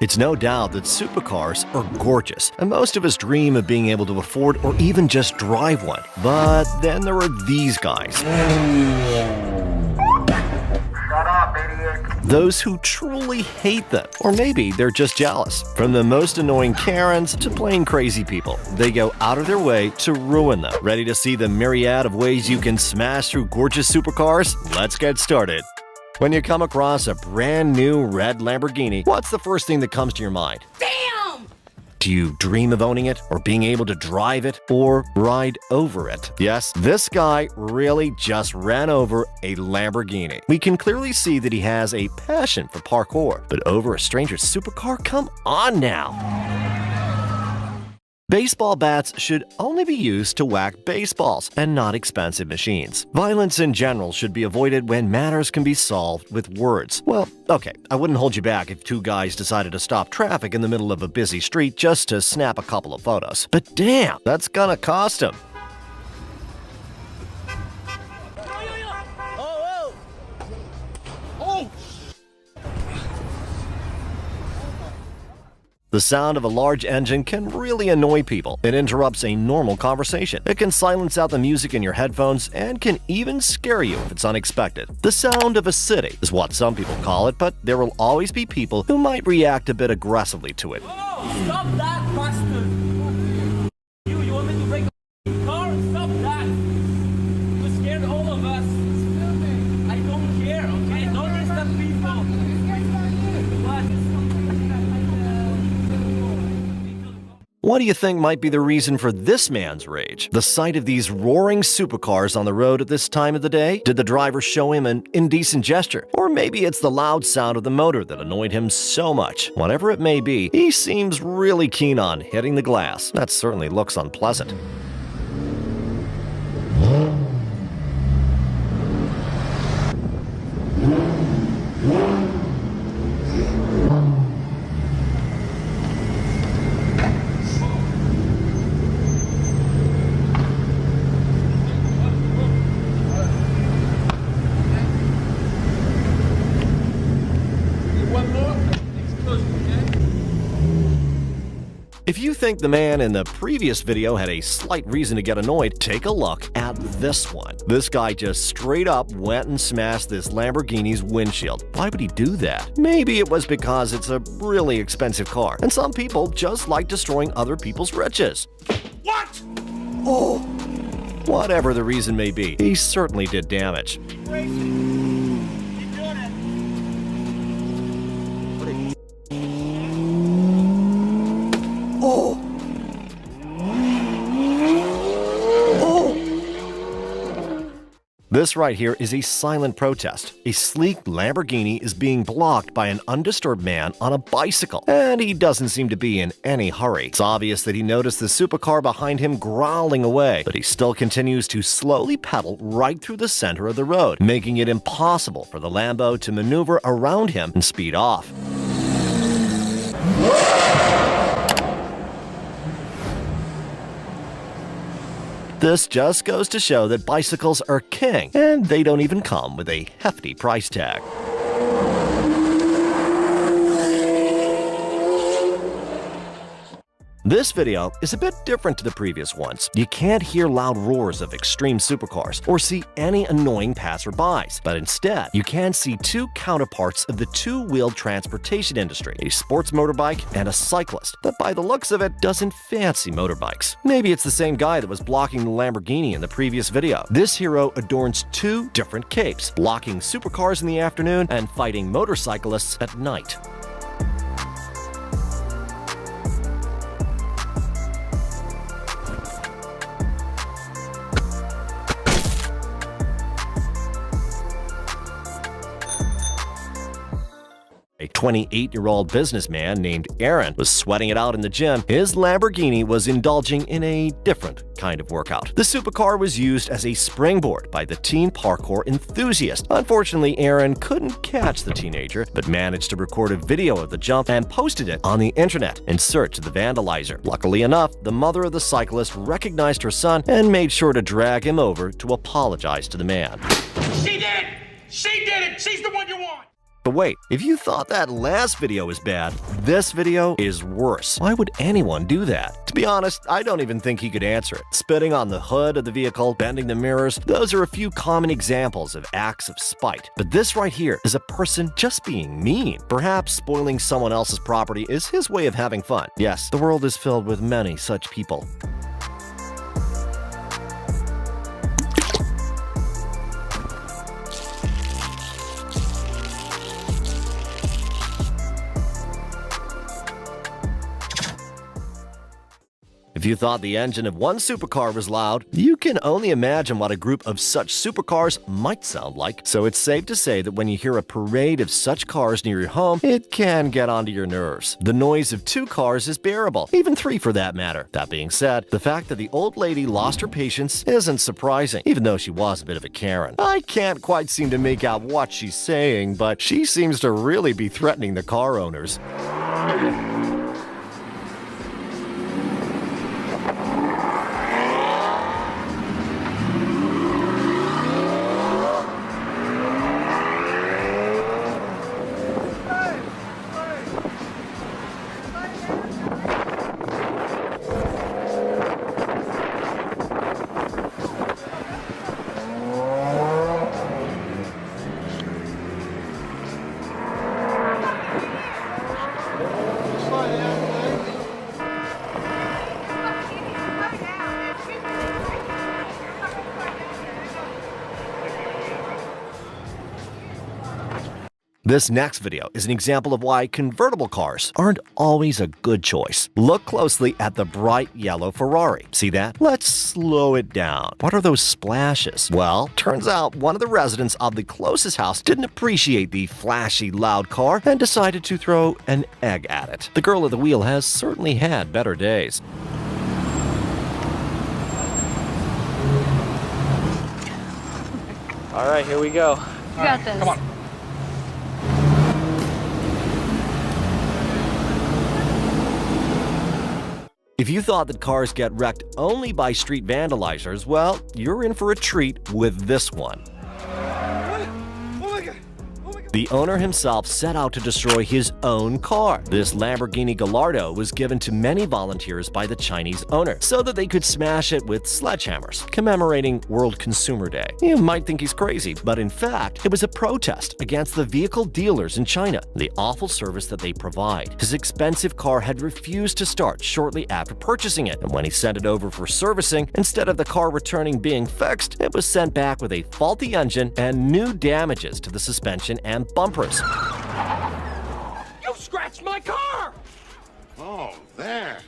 It's no doubt that supercars are gorgeous, and most of us dream of being able to afford or even just drive one. But then there are these guys. Shut up, idiot. Those who truly hate them. Or maybe they're just jealous. From the most annoying Karens to plain crazy people, they go out of their way to ruin them. Ready to see the myriad of ways you can smash through gorgeous supercars? Let's get started. When you come across a brand new red Lamborghini, what's the first thing that comes to your mind? Damn! Do you dream of owning it, or being able to drive it, or ride over it? Yes, this guy really just ran over a Lamborghini. We can clearly see that he has a passion for parkour, but over a stranger's supercar? Come on now! Baseball bats should only be used to whack baseballs and not expensive machines. Violence in general should be avoided when matters can be solved with words. Well, okay, I wouldn't hold you back if two guys decided to stop traffic in the middle of a busy street just to snap a couple of photos. But damn, that's gonna cost them. The sound of a large engine can really annoy people. It interrupts a normal conversation. It can silence out the music in your headphones and can even scare you if it's unexpected. The sound of a city is what some people call it, but there will always be people who might react a bit aggressively to it. Oh, stop that, bastard! You want me to break the car? Stop that! You scared all of us. I don't care, okay? Don't disturb people. What do you think might be the reason for this man's rage? The sight of these roaring supercars on the road at this time of the day? Did the driver show him an indecent gesture? Or maybe it's the loud sound of the motor that annoyed him so much. Whatever it may be, he seems really keen on hitting the glass. That certainly looks unpleasant. If you think the man in the previous video had a slight reason to get annoyed, take a look at this one. This guy just straight up went and smashed this Lamborghini's windshield. Why would he do that? Maybe it was because it's a really expensive car, and some people just like destroying other people's riches. What? Oh! Whatever the reason may be, he certainly did damage. This right here is a silent protest. A sleek Lamborghini is being blocked by an undisturbed man on a bicycle, and he doesn't seem to be in any hurry. It's obvious that he noticed the supercar behind him growling away, but he still continues to slowly pedal right through the center of the road, making it impossible for the Lambo to maneuver around him and speed off. This just goes to show that bicycles are king, and they don't even come with a hefty price tag. This video is a bit different to the previous ones. You can't hear loud roars of extreme supercars or see any annoying passerbys, but instead, you can see two counterparts of the two-wheeled transportation industry, a sports motorbike and a cyclist that by the looks of it doesn't fancy motorbikes. Maybe it's the same guy that was blocking the Lamborghini in the previous video. This hero adorns two different capes, blocking supercars in the afternoon and fighting motorcyclists at night. A 28-year-old businessman named Aaron was sweating it out in the gym. His Lamborghini was indulging in a different kind of workout. The supercar was used as a springboard by the teen parkour enthusiast. Unfortunately, Aaron couldn't catch the teenager, but managed to record a video of the jump and posted it on the internet in search of the vandalizer. Luckily enough, the mother of the cyclist recognized her son and made sure to drag him over to apologize to the man. She did! She did it! She's the one you want! But wait, if you thought that last video was bad, this video is worse. Why would anyone do that? To be honest, I don't even think he could answer it. Spitting on the hood of the vehicle, bending the mirrors, those are a few common examples of acts of spite. But this right here is a person just being mean. Perhaps spoiling someone else's property is his way of having fun. Yes, the world is filled with many such people. If you thought the engine of one supercar was loud, you can only imagine what a group of such supercars might sound like. So it's safe to say that when you hear a parade of such cars near your home, it can get onto your nerves. The noise of 2 cars is bearable, even 3 for that matter. That being said, the fact that the old lady lost her patience isn't surprising, even though she was a bit of a Karen. I can't quite seem to make out what she's saying, but she seems to really be threatening the car owners. This next video is an example of why convertible cars aren't always a good choice. Look closely at the bright yellow Ferrari. See that? Let's slow it down. What are those splashes? Well, turns out one of the residents of the closest house didn't appreciate the flashy, loud car and decided to throw an egg at it. The girl at the wheel has certainly had better days. All right, here we go. You got this. Come on. If you thought that cars get wrecked only by street vandalizers, well, you're in for a treat with this one. The owner himself set out to destroy his own car. This Lamborghini Gallardo was given to many volunteers by the Chinese owner so that they could smash it with sledgehammers, commemorating World Consumer Day. You might think he's crazy, but in fact, it was a protest against the vehicle dealers in China, the awful service that they provide. His expensive car had refused to start shortly after purchasing it, and when he sent it over for servicing, instead of the car returning being fixed, it was sent back with a faulty engine and new damages to the suspension and bumpers. You scratched my car! Oh, there.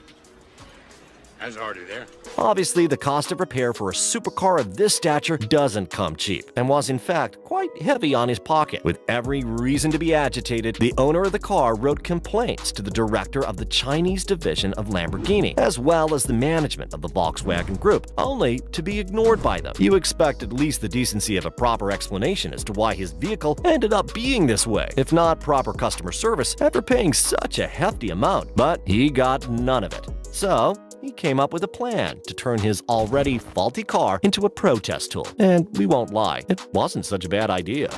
I was already there. Obviously, the cost of repair for a supercar of this stature doesn't come cheap, and was in fact quite heavy on his pocket. With every reason to be agitated, the owner of the car wrote complaints to the director of the Chinese division of Lamborghini, as well as the management of the Volkswagen Group, only to be ignored by them. You expect at least the decency of a proper explanation as to why his vehicle ended up being this way, if not proper customer service, after paying such a hefty amount. But he got none of it. So he came up with a plan to turn his already faulty car into a protest tool. And we won't lie, it wasn't such a bad idea.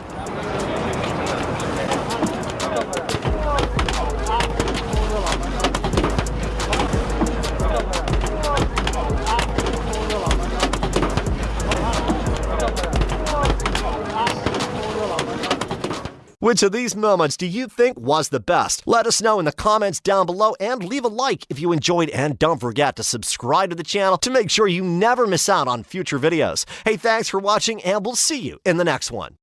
Which of these moments do you think was the best? Let us know in the comments down below and leave a like if you enjoyed, and don't forget to subscribe to the channel to make sure you never miss out on future videos. Hey, thanks for watching and we'll see you in the next one.